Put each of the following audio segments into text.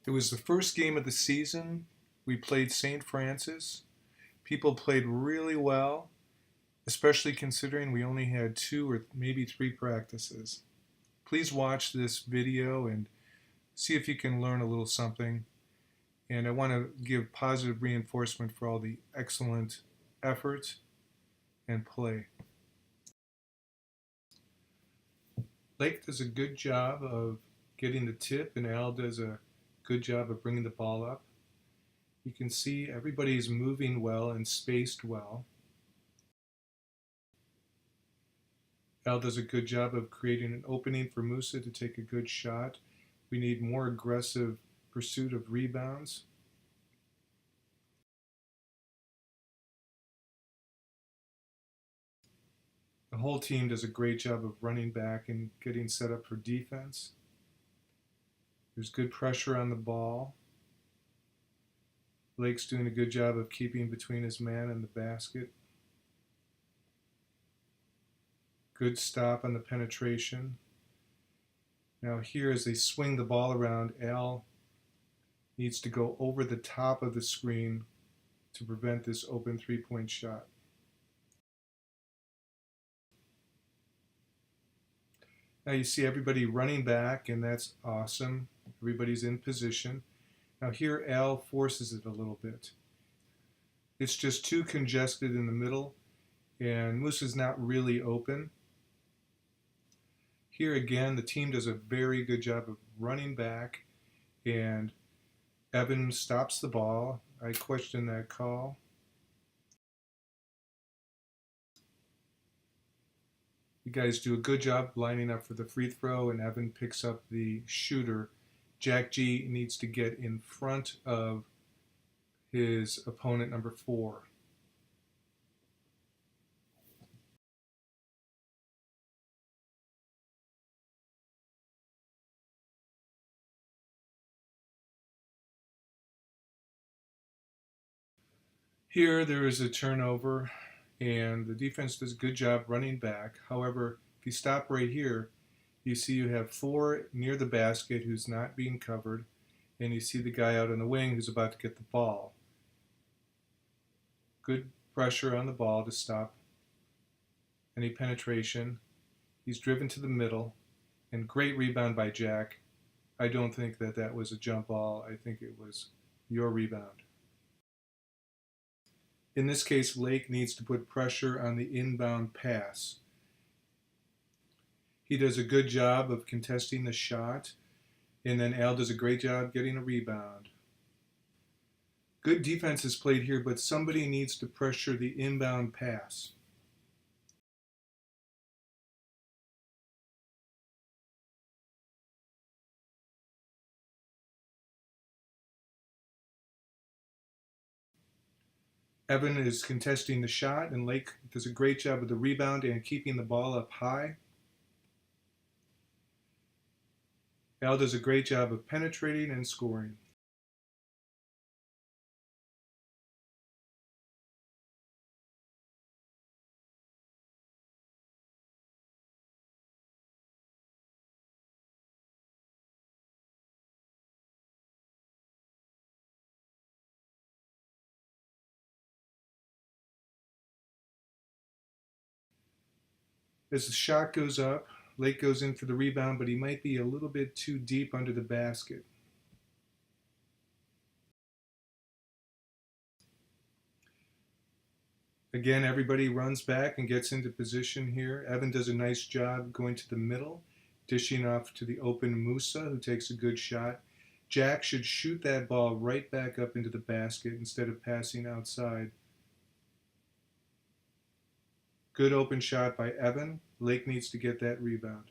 It was the first game of the season. We played St. Francis. People played really well, especially considering we only had 2 or maybe 3 practices. Please watch this video and see if you can learn a little something. And I want to give positive reinforcement for all the excellent effort and play. Lake does a good job of getting the tip, and Al does a good job of bringing the ball up. You can see everybody's moving well and spaced well. Al does a good job of creating an opening for Musa to take a good shot. We need more aggressive pursuit of rebounds. The whole team does a great job of running back and getting set up for defense. There's good pressure on the ball. Lake's doing a good job of keeping between his man and the basket. Good stop on the penetration. Now here, as they swing the ball around, Al needs to go over the top of the screen to prevent this open three-point shot. Now you see everybody running back, and that's awesome. Everybody's in position. Now here Al forces it a little bit. It's just too congested in the middle, and Musa's not really open. Here again, the team does a very good job of running back, and Evan stops the ball. I question that call. You guys do a good job lining up for the free throw, and Evan picks up the shooter. Jack G needs to get in front of his opponent, number 4. Here there is a turnover, and the defense does a good job running back. However, if you stop right here, you see you have 4 near the basket who's not being covered, and you see the guy out on the wing who's about to get the ball. Good pressure on the ball to stop any penetration. He's driven to the middle, and great rebound by Jack. I don't think that that was a jump ball. I think it was your rebound. In this case, Lake needs to put pressure on the inbound pass. He does a good job of contesting the shot, and then Al does a great job getting a rebound. Good defense is played here, but somebody needs to pressure the inbound pass. Evan is contesting the shot, and Lake does a great job of the rebound and keeping the ball up high. Al does a great job of penetrating and scoring. As the shot goes up, Lake goes in for the rebound, but he might be a little bit too deep under the basket. Again, everybody runs back and gets into position here. Evan does a nice job going to the middle, dishing off to the open Musa, who takes a good shot. Jack should shoot that ball right back up into the basket instead of passing outside. Good open shot by Evan. Lake needs to get that rebound.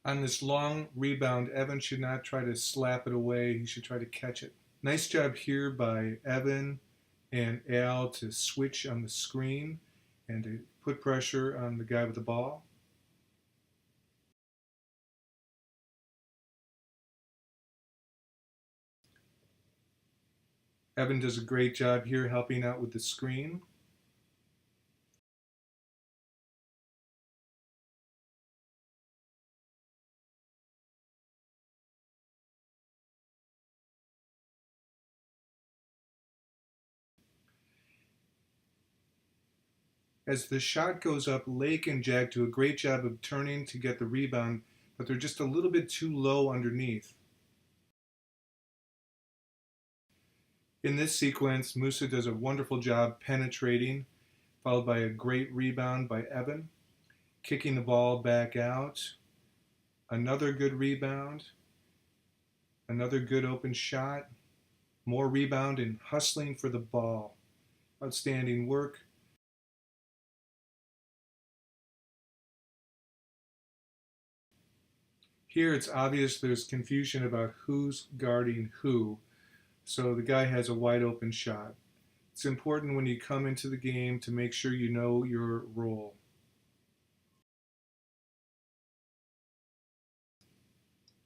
On this long rebound, Evan should not try to slap it away. He should try to catch it. Nice job here by Evan and Al to switch on the screen and to put pressure on the guy with the ball. Evan does a great job here helping out with the screen. As the shot goes up, Lake and Jack do a great job of turning to get the rebound, but they're just a little bit too low underneath. In this sequence, Musa does a wonderful job penetrating, followed by a great rebound by Evan, kicking the ball back out, another good rebound, another good open shot, more rebound and hustling for the ball. Outstanding work. Here it's obvious there's confusion about who's guarding who, so the guy has a wide open shot. It's important when you come into the game to make sure you know your role.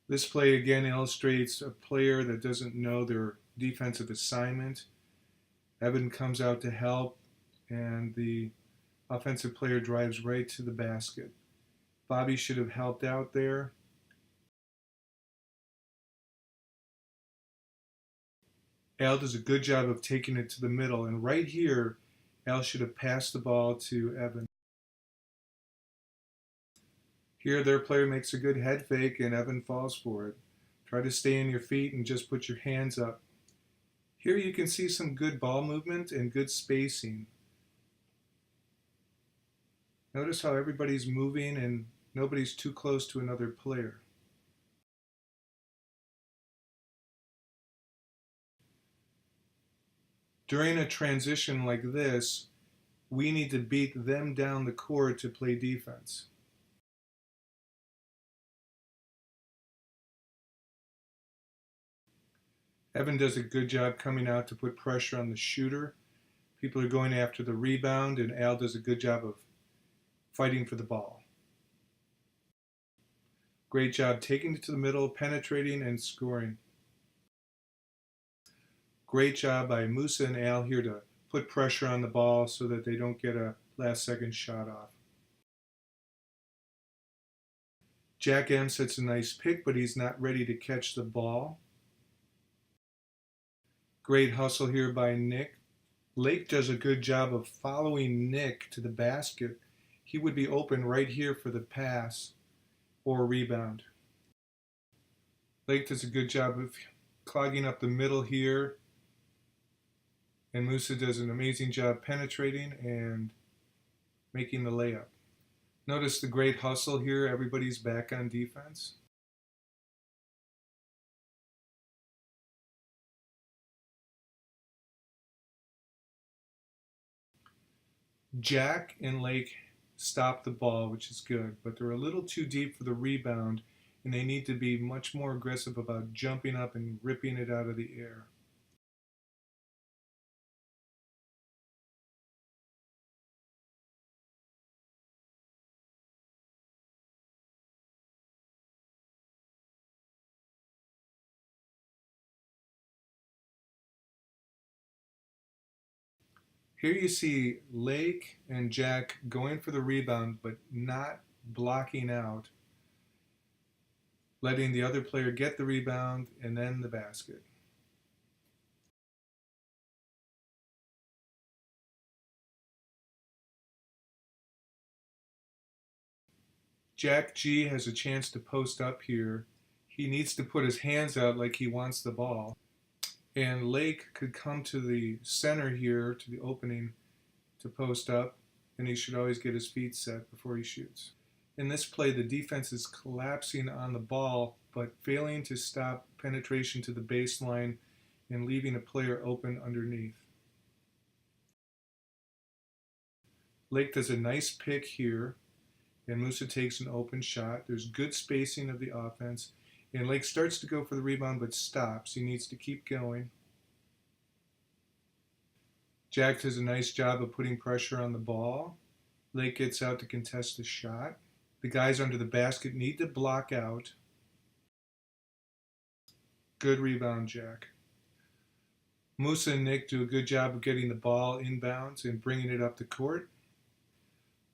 This play again illustrates a player that doesn't know their defensive assignment. Evan comes out to help, and the offensive player drives right to the basket. Bobby should have helped out there. Al does a good job of taking it to the middle, and right here, Al should have passed the ball to Evan. Here, their player makes a good head fake, and Evan falls for it. Try to stay on your feet and just put your hands up. Here you can see some good ball movement and good spacing. Notice how everybody's moving and nobody's too close to another player. During a transition like this, we need to beat them down the court to play defense. Evan does a good job coming out to put pressure on the shooter. People are going after the rebound, and Al does a good job of fighting for the ball. Great job taking it to the middle, penetrating, and scoring. Great job by Musa and Al here to put pressure on the ball so that they don't get a last-second shot off. Jack M sets a nice pick, but he's not ready to catch the ball. Great hustle here by Nick. Lake does a good job of following Nick to the basket. He would be open right here for the pass or rebound. Lake does a good job of clogging up the middle here. And Musa does an amazing job penetrating and making the layup. Notice the great hustle here. Everybody's back on defense. Jack and Lake stop the ball, which is good, but they're a little too deep for the rebound, and they need to be much more aggressive about jumping up and ripping it out of the air. Here you see Lake and Jack going for the rebound, but not blocking out, letting the other player get the rebound and then the basket. Jack G has a chance to post up here. He needs to put his hands out like he wants the ball. And Lake could come to the center here, to the opening, to post up, and he should always get his feet set before he shoots. In this play, the defense is collapsing on the ball, but failing to stop penetration to the baseline and leaving a player open underneath. Lake does a nice pick here, and Musa takes an open shot. There's good spacing of the offense, and Lake starts to go for the rebound but stops. He needs to keep going. Jack does a nice job of putting pressure on the ball. Lake gets out to contest the shot. The guys under the basket need to block out. Good rebound, Jack. Musa and Nick do a good job of getting the ball inbounds and bringing it up the court.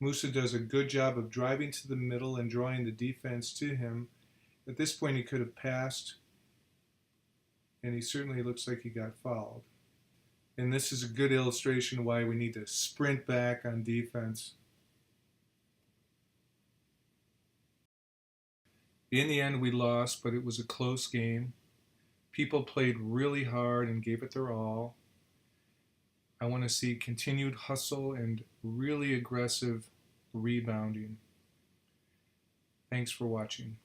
Musa does a good job of driving to the middle and drawing the defense to him. At this point, he could have passed, and he certainly looks like he got fouled. And this is a good illustration why we need to sprint back on defense. In the end, we lost, but it was a close game. People played really hard and gave it their all. I want to see continued hustle and really aggressive rebounding. Thanks for watching.